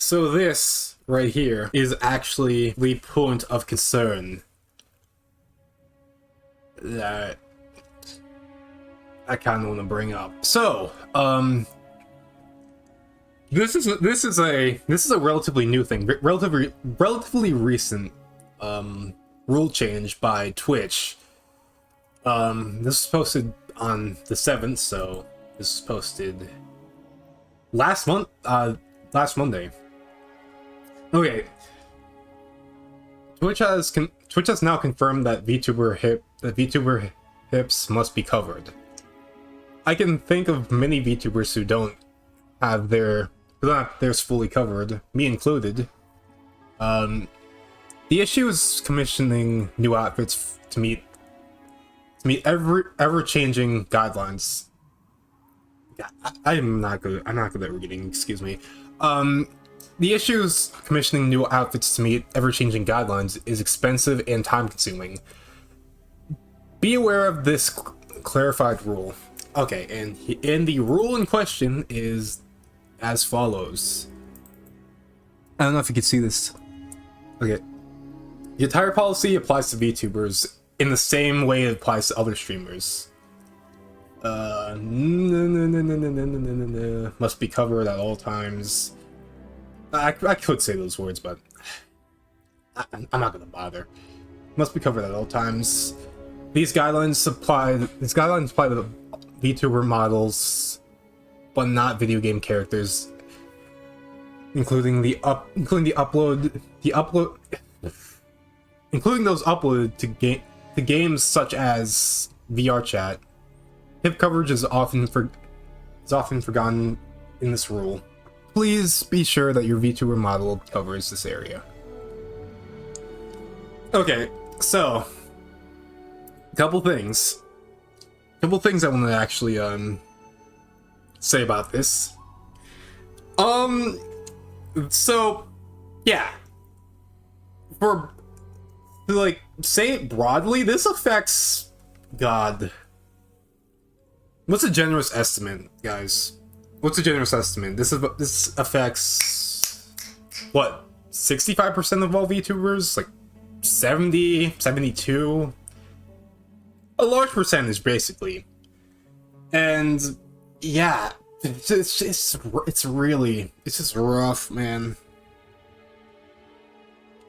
So this right here is actually the point of concern that I kind of want to bring up. So, this is a relatively new thing, relatively recent rule change by Twitch. This was posted on the 7th, so this was posted last Monday. Okay. Twitch has now confirmed that VTuber hips must be covered. I can think of many VTubers who don't have theirs fully covered, me included. The issue is commissioning new outfits to meet ever-changing guidelines. I'm not good at reading, excuse me. The issue is commissioning new outfits to meet ever-changing guidelines is expensive and time-consuming. Be aware of this clarified rule. Okay, and the rule in question is as follows. I don't know if you can see this. Okay. The entire policy applies to VTubers in the same way it applies to other streamers. Must be covered at all times. I could say those words, but I'm not gonna bother. Must be covered at all times. These guidelines apply to VTuber models, but not video game characters, including those uploaded to games such as VR chat. Hip coverage is often forgotten in this rule. Please be sure that your VTuber model covers this area. Okay, so couple things I want to actually say about this. So yeah, to say it broadly, this affects God. What's a generous estimate, guys? What's a generous estimate? This affects what, 65% of all VTubers? Like 70, 72? A large percentage, basically. And yeah, it's just rough, man.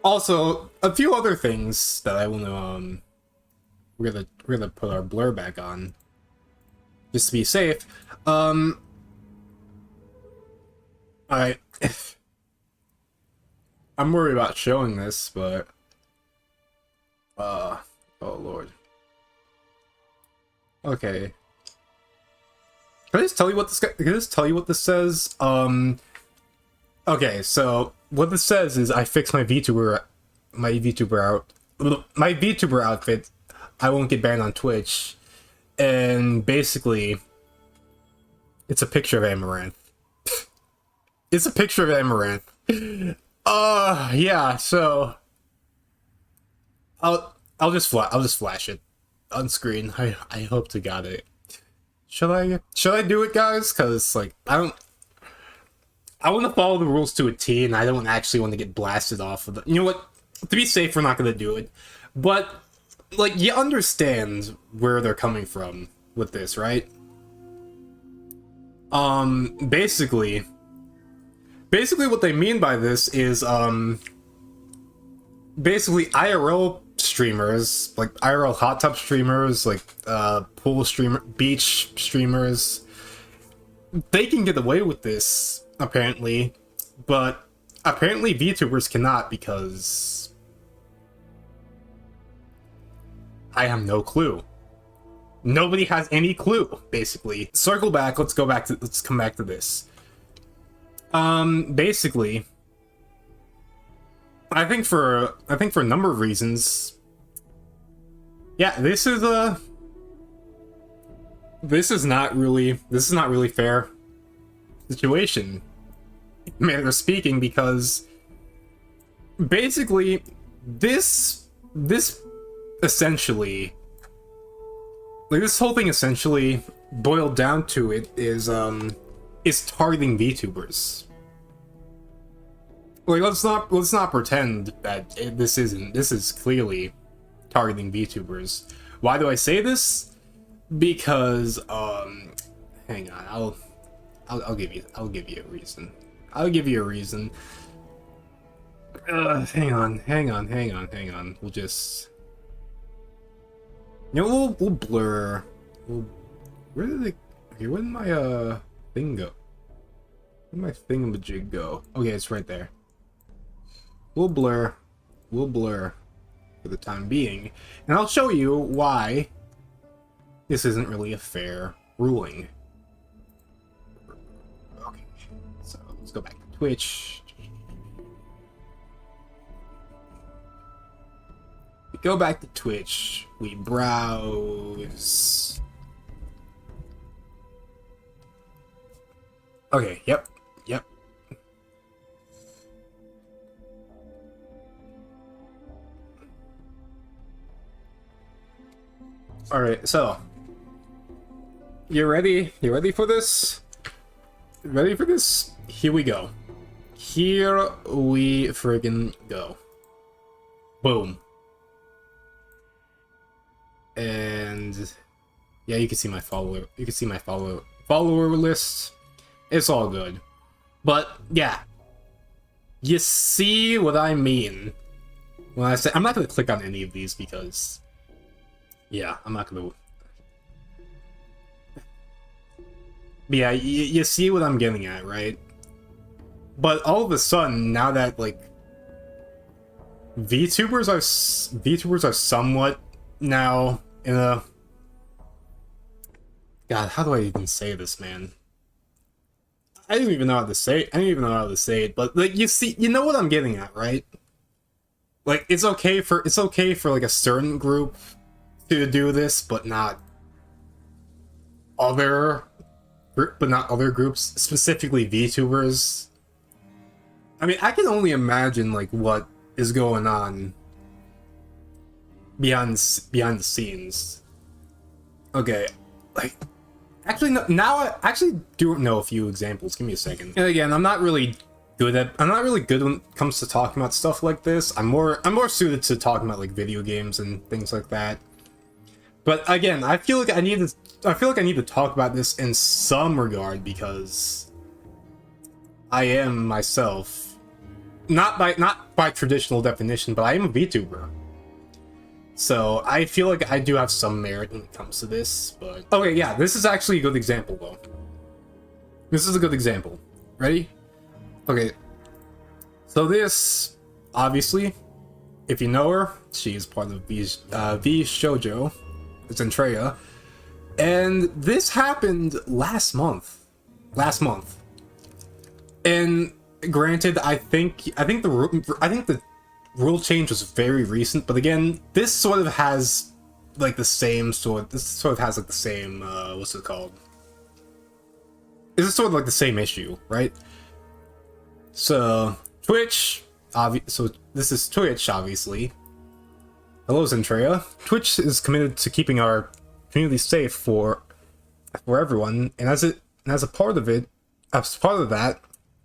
Also, a few other things that I want to we're gonna put our blur back on just to be safe. I'm worried about showing this, but oh lord. Okay. Can I just tell you what this says? Okay, so what this says is I fixed my VTuber outfit. I won't get banned on Twitch. And basically, it's a picture of Amaranth. It's a picture of Amaranth. Yeah, so I'll just flash it on screen. I hope to God it. Should I do it, guys? Cause like I want to follow the rules to a T, and I don't actually want to get blasted off of the. You know what? To be safe, we're not gonna do it. But like, you understand where they're coming from with this, right? Basically what they mean by this is basically IRL streamers, like IRL hot tub streamers, like beach streamers, they can get away with this apparently, but apparently VTubers cannot, because I have no clue. Nobody has any clue, basically. Circle back, let's come back to this. Basically, I think for a number of reasons, yeah, this is not really fair situation, manner of speaking, because basically this essentially, like, this whole thing essentially boiled down to it is targeting VTubers. Like, let's not pretend that this isn't. This is clearly targeting VTubers. Why do I say this? Because hang on, I'll give you a reason. I'll give you a reason. Hang on. We'll just, you know, we'll blur. Where did it? Okay, where did my thing go? Where did my thingamajig go? Okay, it's right there. We'll blur for the time being, and I'll show you why this isn't really a fair ruling. Okay, so let's go back to Twitch. We go back to Twitch, we browse. Okay, yep. Alright, so you ready? You ready for this? Ready for this? Here we go. Here we friggin' go. Boom. And yeah, you can see my follower. You can see my follower list. It's all good. But yeah, you see what I mean when I say I'm not gonna click on any of these because, yeah, I'm not gonna. But yeah, you see what I'm getting at, right? But all of a sudden, now that like VTubers are somewhat now in a. God, how do I even say this, man? I don't even know how to say it. But like, you know what I'm getting at, right? Like, it's okay for like a certain group to do this, but not other groups, specifically VTubers. I mean, I can only imagine like what is going on behind the scenes. Okay, like, actually, no, now I actually do know a few examples. Give me a second. And again, I'm not really good when it comes to talking about stuff like this. I'm more suited to talking about like video games and things like that. But again, I feel like I need to talk about this in some regard because I am myself, not by traditional definition, but I am a VTuber. So I feel like I do have some merit when it comes to this. But okay, yeah, this is actually a good example though. This is a good example. Ready? Okay. So this, obviously, if you know her, she is part of V Shoujo. It's Andrea, and this happened last month. And granted, I think the rule change was very recent, but again, this sort of has like the same what's it called? This is sort of like the same issue, right? So Twitch, so this is Twitch, obviously. Hello, Zentrea. Twitch is committed to keeping our community safe for everyone, and as a part of that,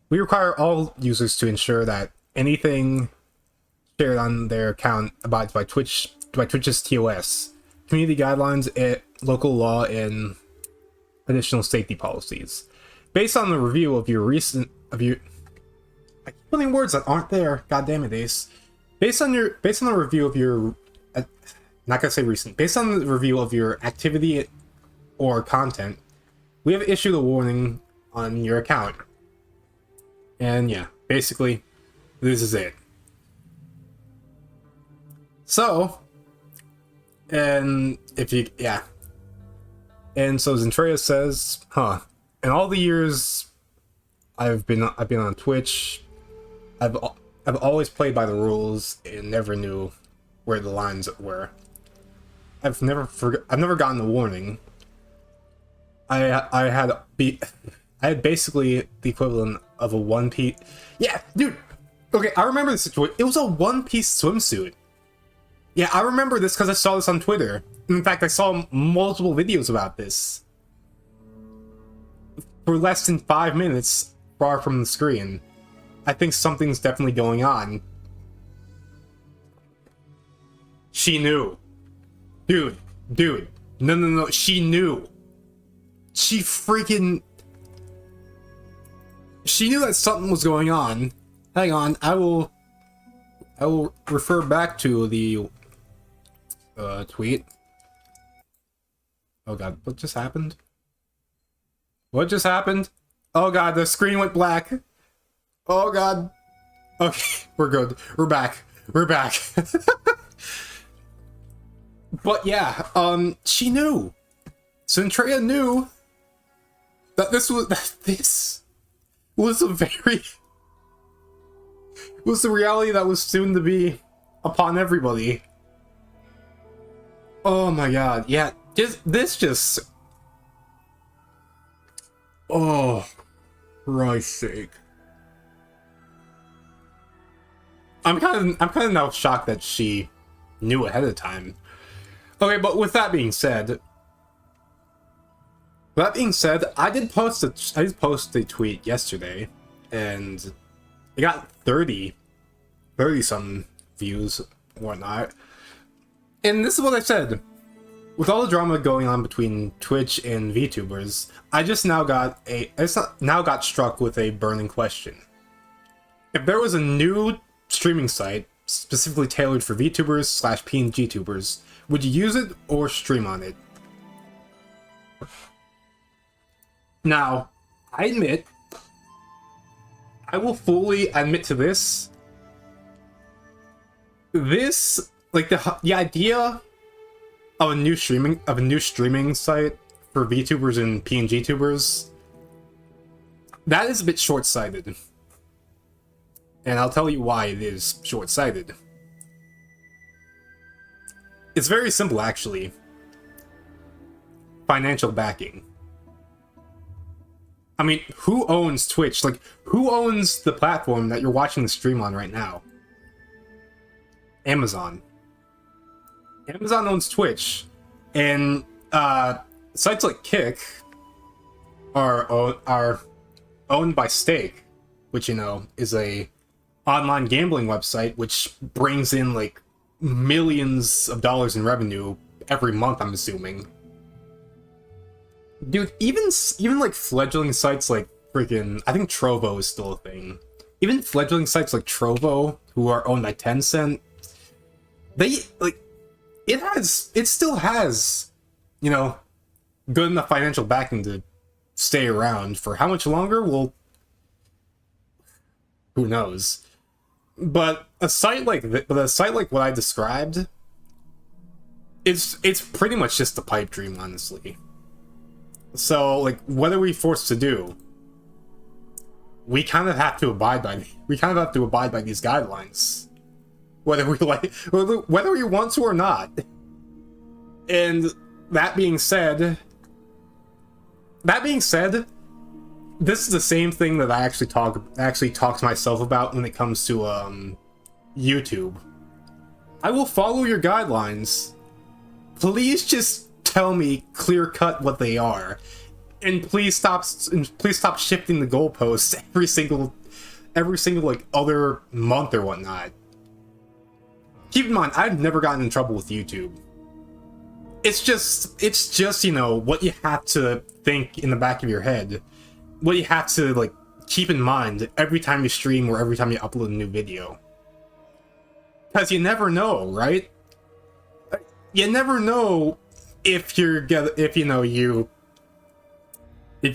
we require all users to ensure that anything shared on their account abides by Twitch's TOS, community guidelines, local law, and additional safety policies. Based on the review of your I keep putting words that aren't there. God damn it, Ace. Based on the review of your not gonna say recent. Based on the review of your activity or content, we have issued a warning on your account. And yeah, basically, this is it. So, and so Zentrea says, in all the years I've been on Twitch, I've always played by the rules and never knew where the lines were. I've never gotten a warning. I had basically the equivalent of a one-piece. Yeah, dude. Okay, I remember the situation. It was a one-piece swimsuit. Yeah, I remember this because I saw this on Twitter. In fact, I saw multiple videos about this. For less than 5 minutes, far from the screen. I think something's definitely going on. She knew. Dude. No. She knew. She knew that something was going on. Hang on, I will refer back to the tweet. Oh god, what just happened? What just happened? Oh god, the screen went black. Oh god. Okay, we're good. We're back. But yeah, she knew. Centrea knew that this was the reality that was soon to be upon everybody. Oh my god, yeah, oh, Christ's sake. I'm kind of now shocked that she knew ahead of time. Okay, but with that being said, I did post a tweet yesterday, and it got 30 some views and whatnot. And this is what I said. With all the drama going on between Twitch and VTubers, I now got struck with a burning question. If there was a new streaming site specifically tailored for VTubers / PNGTubers, would you use it or stream on it? Now, I will fully admit to this. Like the idea of a new streaming site for VTubers and PNGTubers, that is a bit short-sighted. And I'll tell you why it is short-sighted. It's very simple, actually. Financial backing. I mean, who owns Twitch? Like, who owns the platform that you're watching the stream on right now? Amazon. Amazon owns Twitch. And sites like Kick are owned by Stake, which, you know, is a online gambling website which brings in like millions of dollars in revenue every month, I'm assuming. Dude, even like fledgling sites like freaking, I think Trovo is still a thing. Even fledgling sites like Trovo, who are owned by Tencent, it still has, you know, good enough financial backing to stay around. For how much longer? Well, who knows? But a site like what I described, it's pretty much just a pipe dream, honestly. So, like, what are we forced to do? We kind of have to abide by these guidelines, whether we want to or not. And that being said, this is the same thing that I actually talk to myself about when it comes to YouTube. I will follow your guidelines. Please just tell me clear-cut what they are, and please stop shifting the goalposts every single like other month or whatnot. Keep in mind, I've never gotten in trouble with YouTube. It's just, you know, what you have to think in the back of your head. What you have to, like, keep in mind every time you stream or every time you upload a new video. Because you never know, right? You never know if you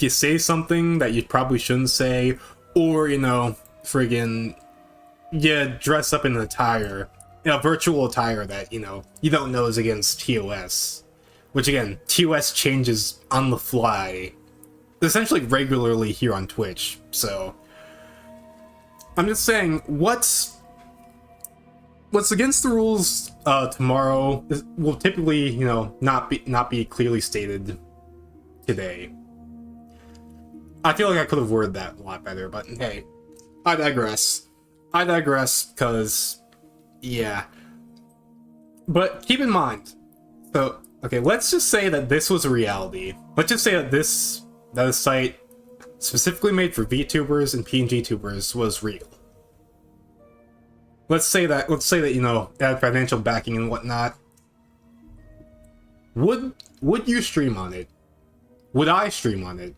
say something that you probably shouldn't say, or, you know, friggin' you dress up in an attire, a virtual attire that, you know, you don't know is against TOS. Which, again, TOS changes on the fly, essentially regularly here on Twitch. So I'm just saying, what's against the rules tomorrow will typically, you know, not be clearly stated today. I feel like I could have worded that a lot better, but hey, I digress. Because, yeah. But keep in mind, so, okay, let's just say that this was a reality. Let's just say that a site specifically made for VTubers and PNGTubers was real. let's say that, you know, it had financial backing and whatnot. Would you stream on it? Would I stream on it?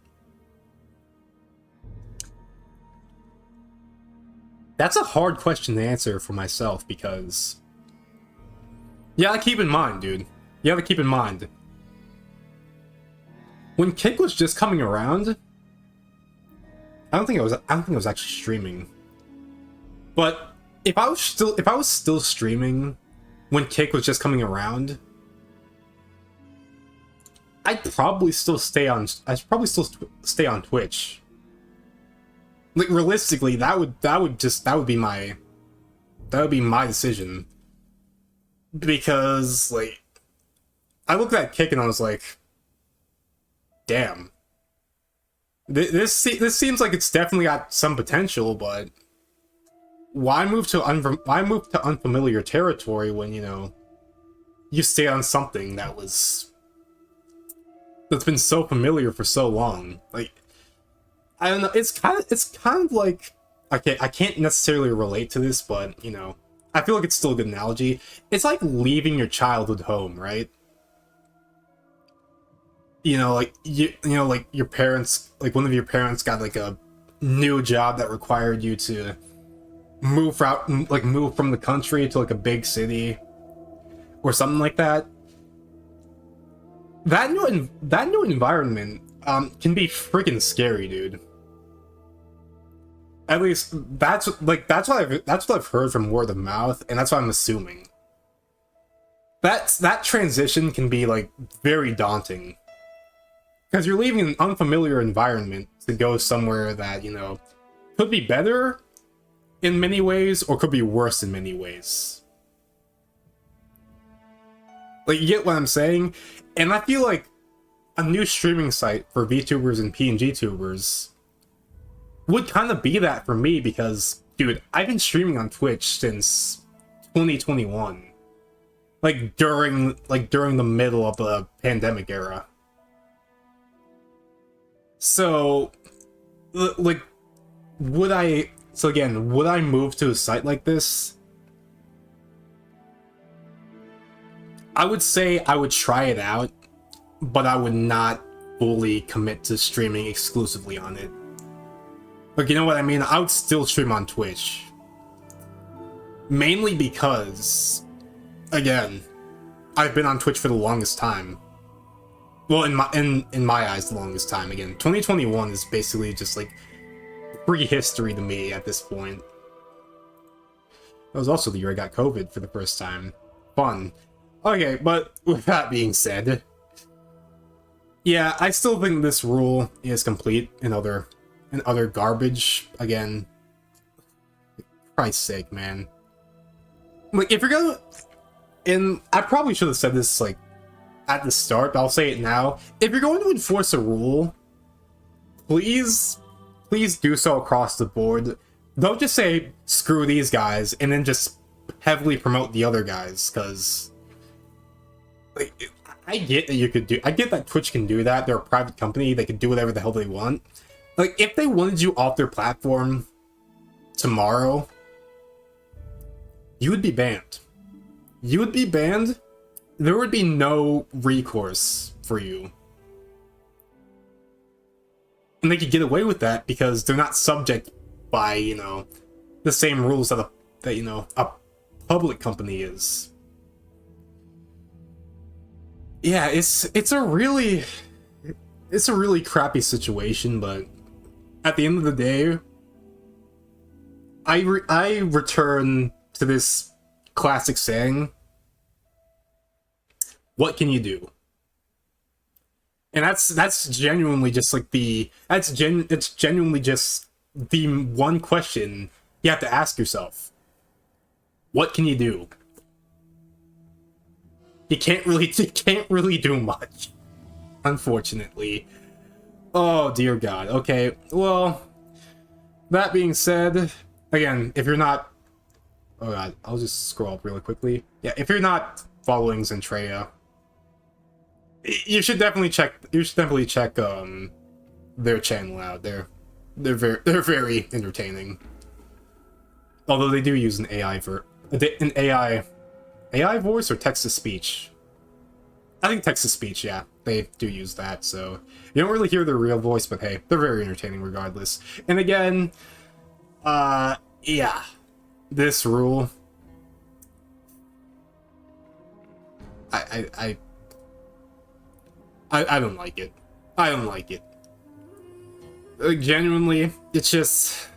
That's a hard question to answer for myself, because you gotta keep in mind, dude. You gotta keep in mind, when Kick was just coming around, I don't think I was actually streaming. But if I was still streaming when Kick was just coming around, I'd probably still stay on Twitch. Like, realistically, that would be my decision. Because, like, I looked at Kick and I was like, damn. This seems like it's definitely got some potential, but why move to unfamiliar territory when, you know, you stay on something that's been so familiar for so long? Like, I don't know, it's kind of like, okay, I can't necessarily relate to this, but, you know, I feel like it's still a good analogy. It's like leaving your childhood home, right? You know, like, you know, like, your parents, like, one of your parents got, like, a new job that required you to move from the country to, like, a big city or something like that. That new environment can be freaking scary, dude. At least that's what I've heard from word of mouth, and that's what I'm assuming. That transition can be, like, very daunting, because you're leaving an unfamiliar environment to go somewhere that, you know, could be better in many ways or could be worse in many ways. Like, you get what I'm saying? And I feel like a new streaming site for VTubers and PNGTubers would kind of be that for me, because, dude, I've been streaming on Twitch since 2021. Like, during the middle of the pandemic era. So, like, would I move to a site like this? I would say I would try it out, but I would not fully commit to streaming exclusively on it. Like, you know what I mean? I would still stream on Twitch. Mainly because, again, I've been on Twitch for the longest time. Well, in my eyes, the longest time. Again, 2021 is basically just, like, prehistory to me at this point. That was also the year I got COVID for the first time. Fun. Okay, but with that being said, yeah, I still think this rule is complete and other garbage. Again, for Christ's sake, man. Like, if you're gonna, and I probably should have said this, like, at the start, but I'll say it now. If you're going to enforce a rule, please do so across the board. Don't just say, screw these guys, and then just heavily promote the other guys, because, like, I get that Twitch can do that. They're a private company. They can do whatever the hell they want. Like, if they wanted you off their platform tomorrow, you would be banned. You would be banned. There would be no recourse for you. And they could get away with that because they're not subject by, you know, the same rules that you know, a public company is. Yeah, it's a really crappy situation, but at the end of the day, I return to this classic saying, what can you do? And that's genuinely just like it's genuinely just the one question you have to ask yourself. What can you do? You can't really do much, unfortunately. Oh dear God. Okay, well, that being said, again, if you're not, oh God, I'll just scroll up really quickly. Yeah, if you're not following Zentrea, you should definitely check their channel out. They're very entertaining. Although they do use an AI an AI voice or text to speech. I think text to speech, yeah, they do use that. So you don't really hear their real voice, but hey, they're very entertaining regardless. And again, yeah, this rule, I don't like it. I don't like it. Like, genuinely, it's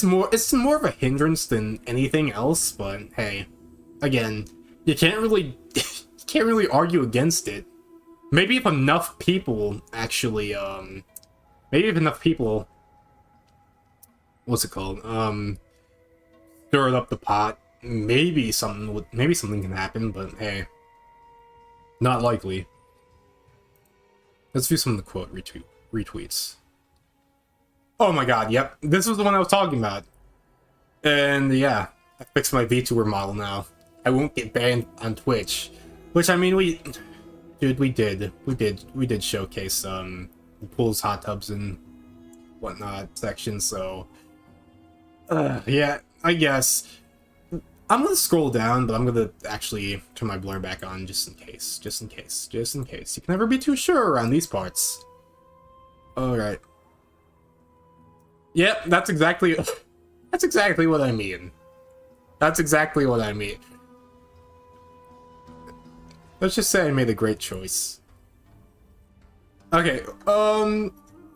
more of a hindrance than anything else. But hey, again, you can't really argue against it. Maybe if enough people actually what's it called, stir it up the pot, maybe something can happen. But hey, not likely. Let's view some of the quote retweets. Oh my god, yep. This was the one I was talking about. And yeah, I fixed my VTuber model now. I won't get banned on Twitch. Which, I mean, we did showcase pools, hot tubs, and whatnot section, so yeah, I guess. I'm gonna scroll down, but I'm gonna actually turn my blur back on just in case. You can never be too sure around these parts. Alright. Yep, that's exactly what I mean. That's exactly what I mean. Let's just say I made a great choice. Okay,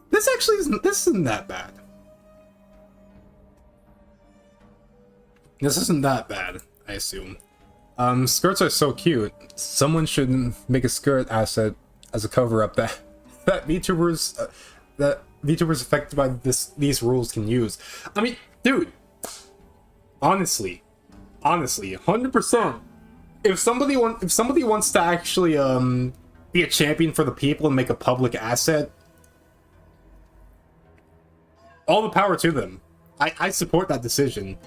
this isn't that bad. This isn't that bad, I assume. Skirts are so cute. Someone should make a skirt asset as a cover-up that VTubers affected by these rules can use. I mean, dude, honestly, 100%. If somebody wants to actually be a champion for the people and make a public asset, all the power to them. I support that decision.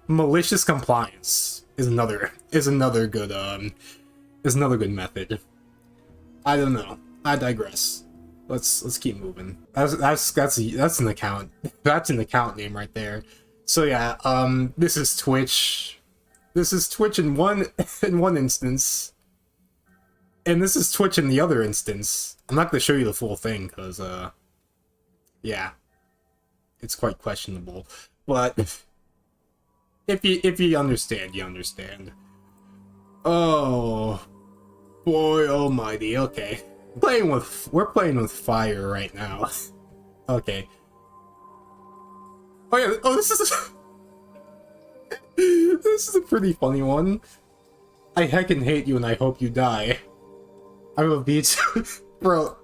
Malicious compliance is another good method. I don't know. I digress. Let's keep moving. That's an account. That's an account name right there. So yeah, this is Twitch. This is Twitch in one instance, and this is Twitch in the other instance. I'm not gonna show you the full thing because yeah, it's quite questionable. But if you understand, you understand. Oh boy, almighty. Okay, we're playing with fire right now. Okay. Oh yeah. Oh, this is a pretty funny one. I heckin' hate you and I hope you die. I'm a VTuber. Bro,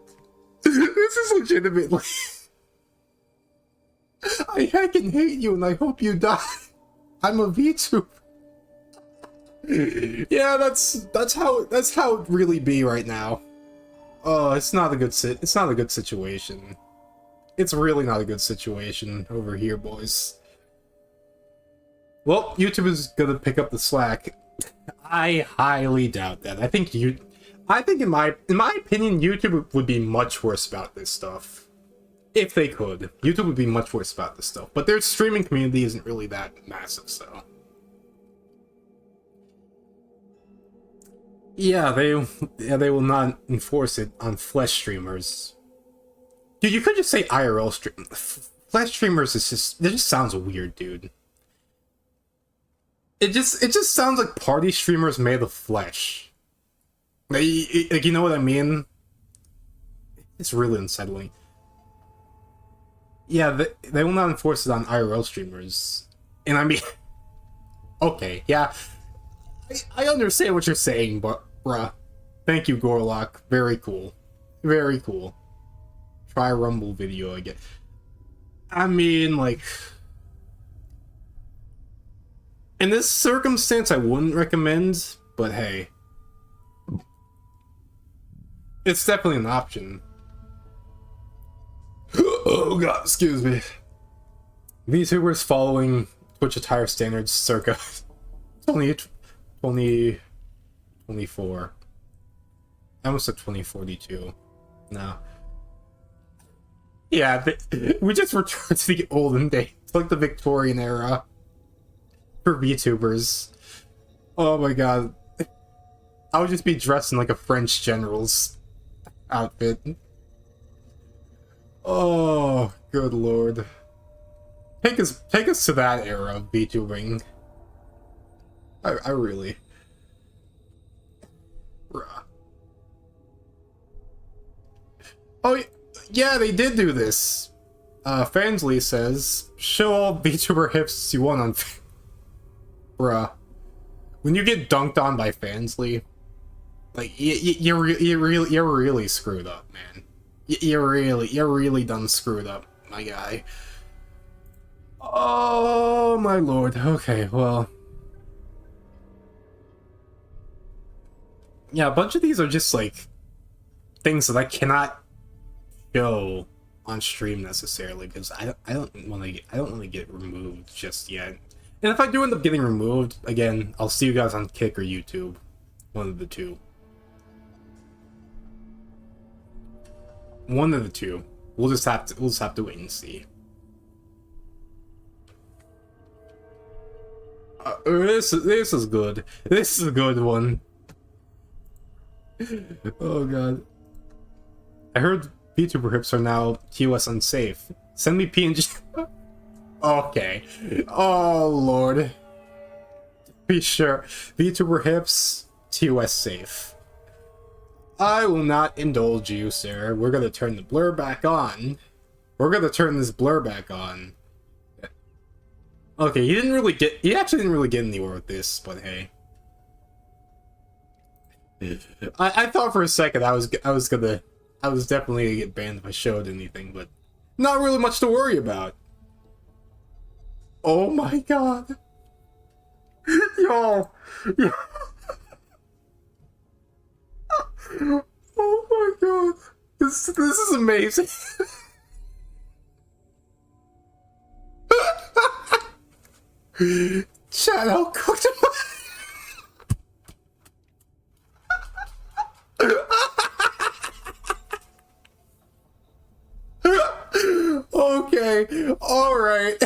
this is legitimately. I heckin' hate you and I hope you die. I'm a VTuber. Yeah, that's how it really be right now. Oh, it's not a good situation. It's really not a good situation over here, boys. Well, YouTube is gonna pick up the slack. I highly doubt that. I think in my opinion, YouTube would be much worse about this stuff. If they could. YouTube would be much worse about this stuff. But their streaming community isn't really that massive, so. Yeah, they will not enforce it on flesh streamers. Dude, you could just say IRL stream. Flesh streamers it just sounds weird, dude. It just sounds like party streamers made of flesh. Like, you know what I mean? It's really unsettling. Yeah, they will not enforce it on IRL streamers. And I mean, okay, yeah, I understand what you're saying, but bruh, thank you, Gorlock. Very cool, very cool. Try a Rumble video again. I mean, like, in this circumstance, I wouldn't recommend, but hey, it's definitely an option. Oh god, excuse me. VTubers following Twitch attire standards circa 2024. I almost said 2042. No. Yeah, we just returned to the olden days. like the Victorian era for VTubers. Oh my god. I would just be dressed in like a French general's outfit. Oh, good lord. Take us to that era of VTubing. I really... Bruh. Oh, yeah, they did do this. Fansley says, show all VTuber hips you want on... Bruh. When you get dunked on by Fansley, like, you're really screwed up, man. You're really done screwed up, my guy. Oh, my lord. Okay, well... Yeah, a bunch of these are just, like, things that I cannot show on stream necessarily, because I don't want to get removed just yet. And if I do end up getting removed, again, I'll see you guys on Kick or YouTube. One of the two. One of the two. We'll just have to wait and see. This is good. This is a good one. Oh god. I heard VTuber hips are now TOS unsafe. Send me PNG. Okay. Oh lord. Be sure. VTuber hips, TOS safe. I will not indulge you, sir. We're gonna turn the blur back on. We're gonna turn this blur back on. Okay, he actually didn't really get anywhere with this, but hey. I thought for a second I was definitely gonna get banned if I showed anything, but not really much to worry about. Oh my god. Yo. Oh my god. This is amazing. Shadow cooked him. Okay, alright.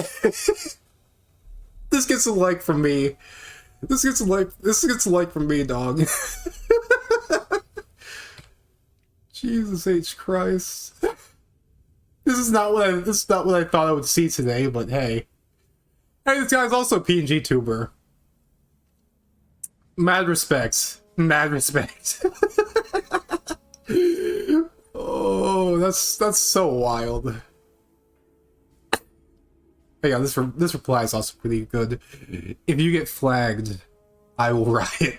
This gets a like from me. This gets a like from me, dog. Jesus H. Christ. This is not what I thought I would see today, but hey. Hey, this guy's also PNGTuber. Mad respect. Mad respect. Oh, that's so wild. Hey, yeah, this reply is also pretty good. If you get flagged, I will riot.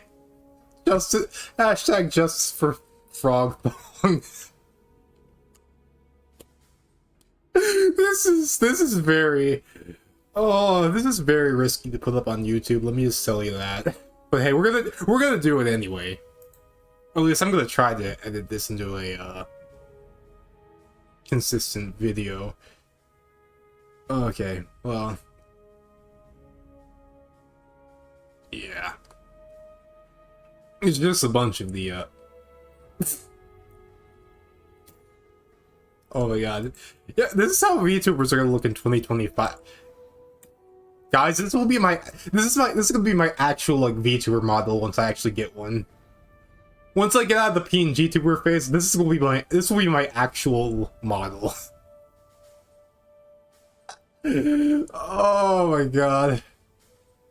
Hashtag justice for frog. This is very risky to put up on YouTube. Let me just tell you that. But hey, we're gonna do it anyway. Or at least I'm gonna try to edit this into a consistent video. Okay, well, yeah. It's just a bunch of the oh my god. Yeah, this is how VTubers are gonna look in 2025. Guys, this is gonna be my actual like VTuber model once I actually get one. Once I get out of the PNGTuber phase, this will be my actual model. Oh my god.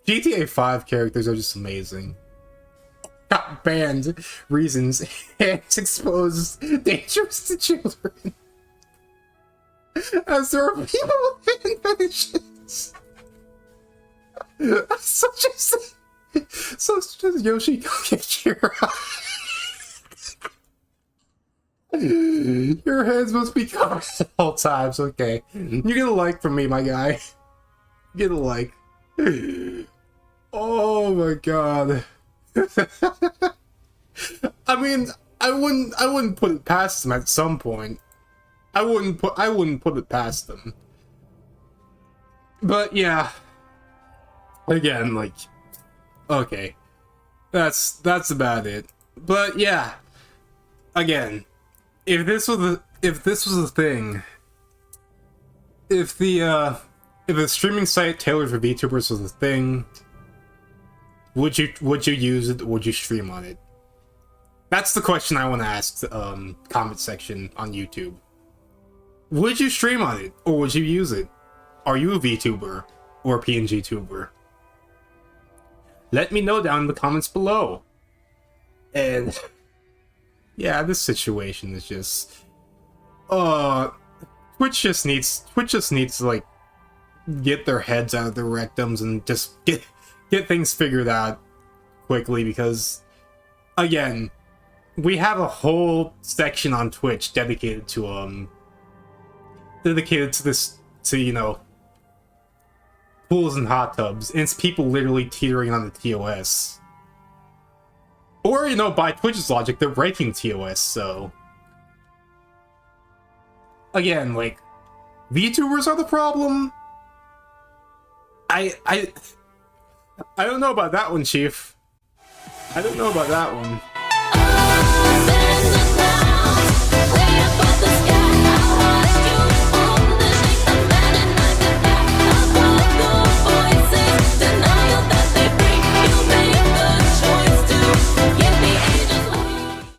GTA 5 characters are just amazing. Got banned. Reasons. Hands exposed. Dangerous to children. As there are people with hand finishes. Such as Yoshi Kakechira. Your heads must be covered at all times. Okay. You get a like from me, my guy. Get a like. Oh my god. I mean, I wouldn't put it past them at some point. I wouldn't put it past them. But yeah. Again, like, okay. That's about it. But yeah. Again, if this was a thing, if the if a streaming site tailored for VTubers was a thing, would you use it, or would you stream on it? That's the question I want to ask the comment section on YouTube. Would you stream on it, or would you use it? Are you a VTuber or a PNGTuber? Let me know down in the comments below. And yeah, this situation is just Twitch just needs to like get their heads out of their rectums and just get things figured out quickly, because again, we have a whole section on Twitch dedicated to this, to, you know, pools and hot tubs, and it's people literally teetering on the TOS. Or, you know, by Twitch's logic, they're breaking TOS, so again, like, VTubers are the problem? I don't know about that one, Chief. I don't know about that one.